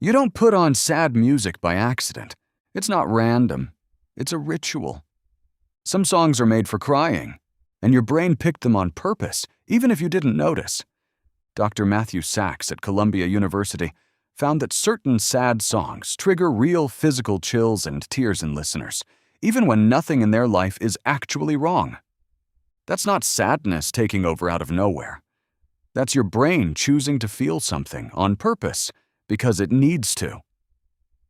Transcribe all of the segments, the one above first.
You don't put on sad music by accident. It's not random. It's a ritual. Some songs are made for crying, and your brain picked them on purpose, even if you didn't notice. Dr. Matthew Sachs at Columbia University found that certain sad songs trigger real physical chills and tears in listeners, even when nothing in their life is actually wrong. That's not sadness taking over out of nowhere. That's your brain choosing to feel something on purpose because it needs to.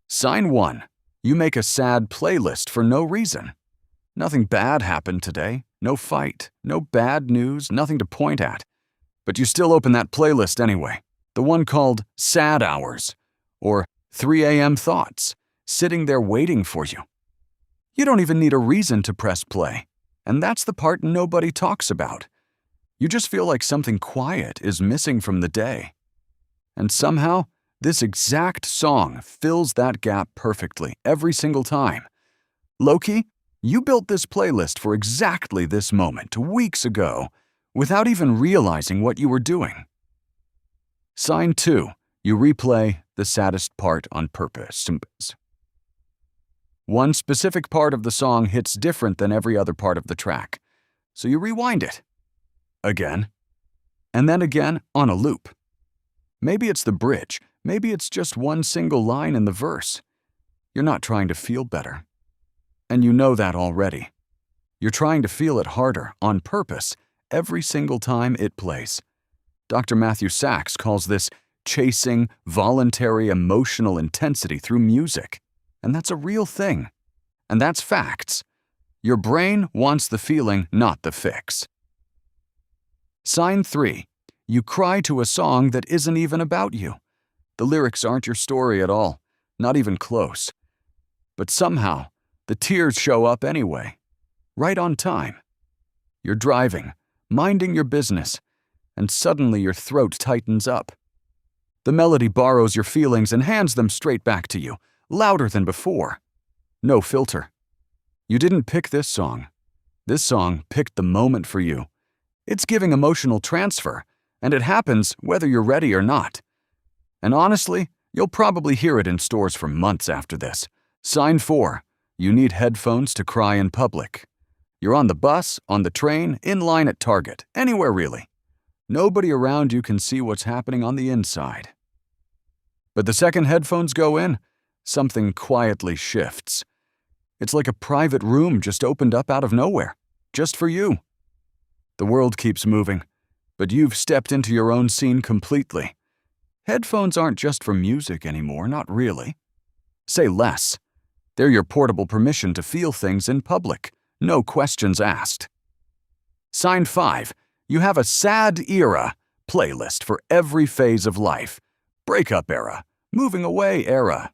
Sign 1. You make a sad playlist for no reason. Nothing bad happened today, no fight, no bad news, nothing to point at. But you still open that playlist anyway, the one called Sad Hours, or 3 a.m. Thoughts, sitting there waiting for you. You don't even need a reason to press play, and that's the part nobody talks about. You just feel like something quiet is missing from the day. And somehow, this exact song fills that gap perfectly every single time. Loki, you built this playlist for exactly this moment weeks ago, without even realizing what you were doing. Sign 2. You replay the saddest part on purpose. One specific part of the song hits different than every other part of the track, so you rewind it. Again, and then again on a loop. Maybe it's the bridge, maybe it's just one single line in the verse. You're not trying to feel better. And you know that already. You're trying to feel it harder, on purpose, every single time it plays. Dr. Matthew Sachs calls this chasing voluntary emotional intensity through music. And that's a real thing. And that's facts. Your brain wants the feeling, not the fix. Sign 3. You cry to a song that isn't even about you. The lyrics aren't your story at all, not even close. But somehow, the tears show up anyway, right on time. You're driving, minding your business, and suddenly your throat tightens up. The melody borrows your feelings and hands them straight back to you, louder than before. No filter. You didn't pick this song. This song picked the moment for you. It's giving emotional transfer, and it happens whether you're ready or not. And honestly, you'll probably hear it in stores for months after this. Sign 4. You need headphones to cry in public. You're on the bus, on the train, in line at Target, anywhere really. Nobody around you can see what's happening on the inside. But the second headphones go in, something quietly shifts. It's like a private room just opened up out of nowhere, just for you. The world keeps moving, but you've stepped into your own scene completely. Headphones aren't just for music anymore, not really. Say less. They're your portable permission to feel things in public, no questions asked. Sign 5. You have a sad era playlist for every phase of life. Breakup era, moving away era,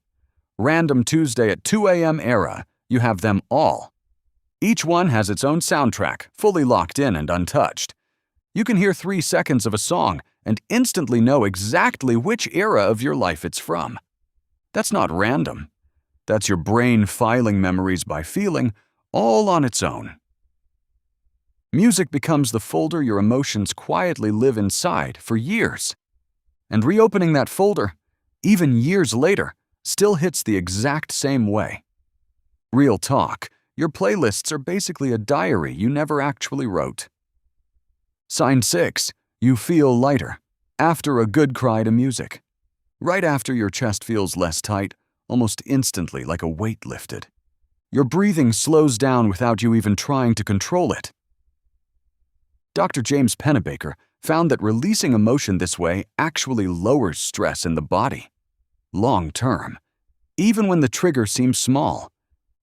random Tuesday at 2 a.m. era. You have them all. Each one has its own soundtrack, fully locked in and untouched. You can hear 3 seconds of a song and instantly know exactly which era of your life it's from. That's not random. That's your brain filing memories by feeling, all on its own. Music becomes the folder your emotions quietly live inside for years. And reopening that folder, even years later, still hits the exact same way. Real talk, your playlists are basically a diary you never actually wrote. Sign 6. You feel lighter after a good cry to music. Right after your chest feels less tight, almost instantly like a weight lifted. Your breathing slows down without you even trying to control it. Dr. James Pennebaker found that releasing emotion this way actually lowers stress in the body. Long term. Even when the trigger seems small.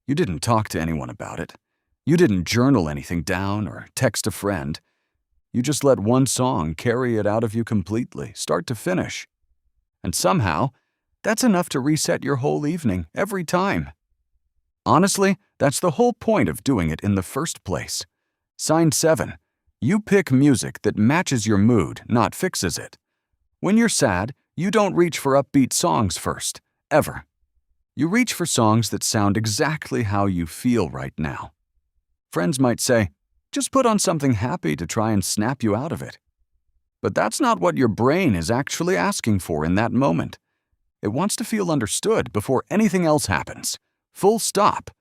You didn't talk to anyone about it. You didn't journal anything down or text a friend. You just let one song carry it out of you completely, start to finish. And somehow, that's enough to reset your whole evening every time. Honestly, that's the whole point of doing it in the first place. Sign 7. You pick music that matches your mood, not fixes it. When you're sad, you don't reach for upbeat songs first, ever. You reach for songs that sound exactly how you feel right now. Friends might say, just put on something happy to try and snap you out of it. But that's not what your brain is actually asking for in that moment. It wants to feel understood before anything else happens. Full stop.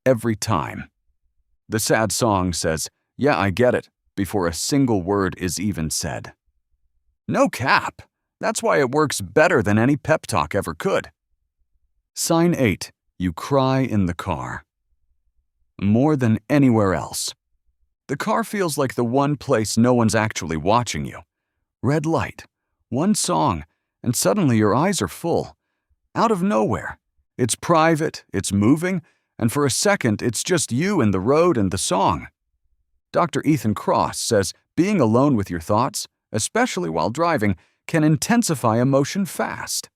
Every time. The sad song says, "Yeah, I get it," before a single word is even said. No cap. That's why it works better than any pep talk ever could. Sign 8. You cry in the car. More than anywhere else. The car feels like the one place no one's actually watching you. Red light, one song, and suddenly your eyes are full. Out of nowhere. It's private, it's moving, and for a second it's just you and the road and the song. Dr. Ethan Cross says being alone with your thoughts, especially while driving, can intensify emotion fast.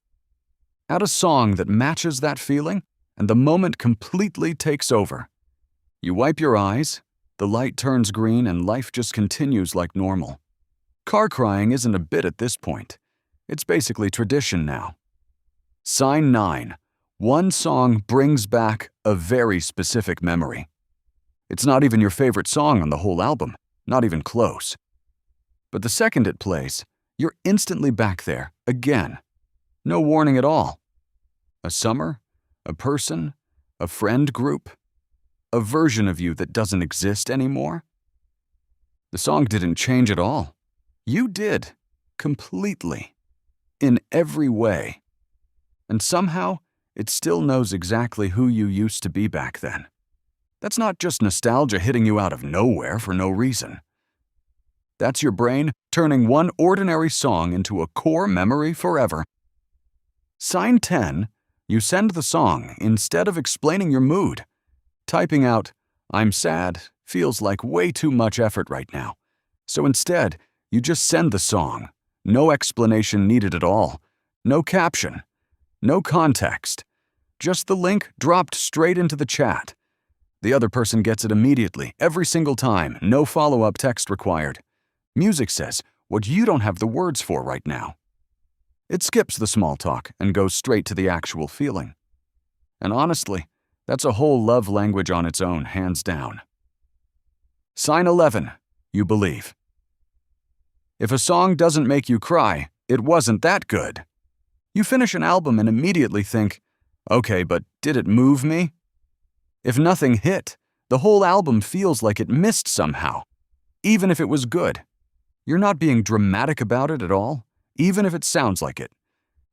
Add a song that matches that feeling, and the moment completely takes over. You wipe your eyes, the light turns green, and life just continues like normal. Car crying isn't a bit at this point. It's basically tradition now. Sign 9. One song brings back a very specific memory. It's not even your favorite song on the whole album, not even close. But the second it plays, you're instantly back there, again. No warning at all. A summer, a person, a friend group, a version of you that doesn't exist anymore. The song didn't change at all. You did, completely, in every way. And somehow, it still knows exactly who you used to be back then. That's not just nostalgia hitting you out of nowhere for no reason. That's your brain turning one ordinary song into a core memory forever. Sign 10. You send the song instead of explaining your mood. Typing out, "I'm sad," feels like way too much effort right now. So instead, you just send the song. No explanation needed at all. No caption. No context. Just the link dropped straight into the chat. The other person gets it immediately, every single time, no follow-up text required. Music says what you don't have the words for right now. It skips the small talk and goes straight to the actual feeling. And honestly, that's a whole love language on its own, hands down. Sign 11. You believe. If a song doesn't make you cry, it wasn't that good. You finish an album and immediately think, okay, but did it move me? If nothing hit, the whole album feels like it missed somehow, even if it was good. You're not being dramatic about it at all, even if it sounds like it.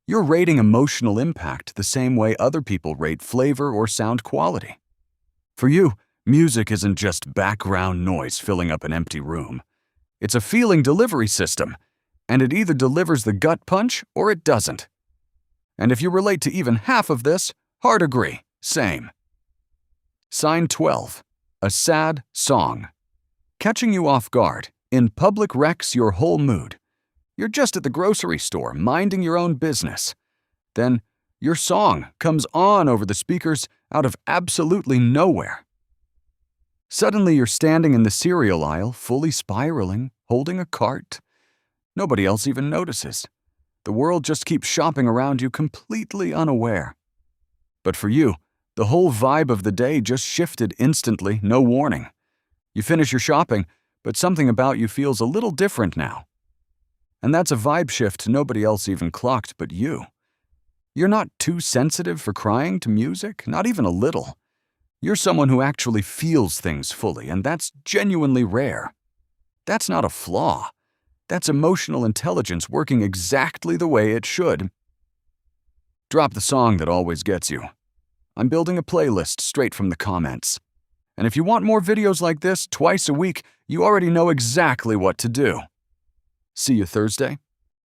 You're rating emotional impact the same way other people rate flavor or sound quality. For you, music isn't just background noise filling up an empty room. It's a feeling delivery system, and it either delivers the gut punch or it doesn't. And if you relate to even half of this, hard agree, same. Sign 12. A sad song. Catching you off guard, in public wrecks your whole mood. You're just at the grocery store, minding your own business. Then, your song comes on over the speakers out of absolutely nowhere. Suddenly you're standing in the cereal aisle, fully spiraling, holding a cart. Nobody else even notices. The world just keeps shopping around you completely unaware. But for you, the whole vibe of the day just shifted instantly, no warning. You finish your shopping, but something about you feels a little different now. And that's a vibe shift nobody else even clocked but you. You're not too sensitive for crying to music, not even a little. You're someone who actually feels things fully, and that's genuinely rare. That's not a flaw. That's emotional intelligence working exactly the way it should. Drop the song that always gets you. I'm building a playlist straight from the comments. And if you want more videos like this twice a week, you already know exactly what to do. See you Thursday.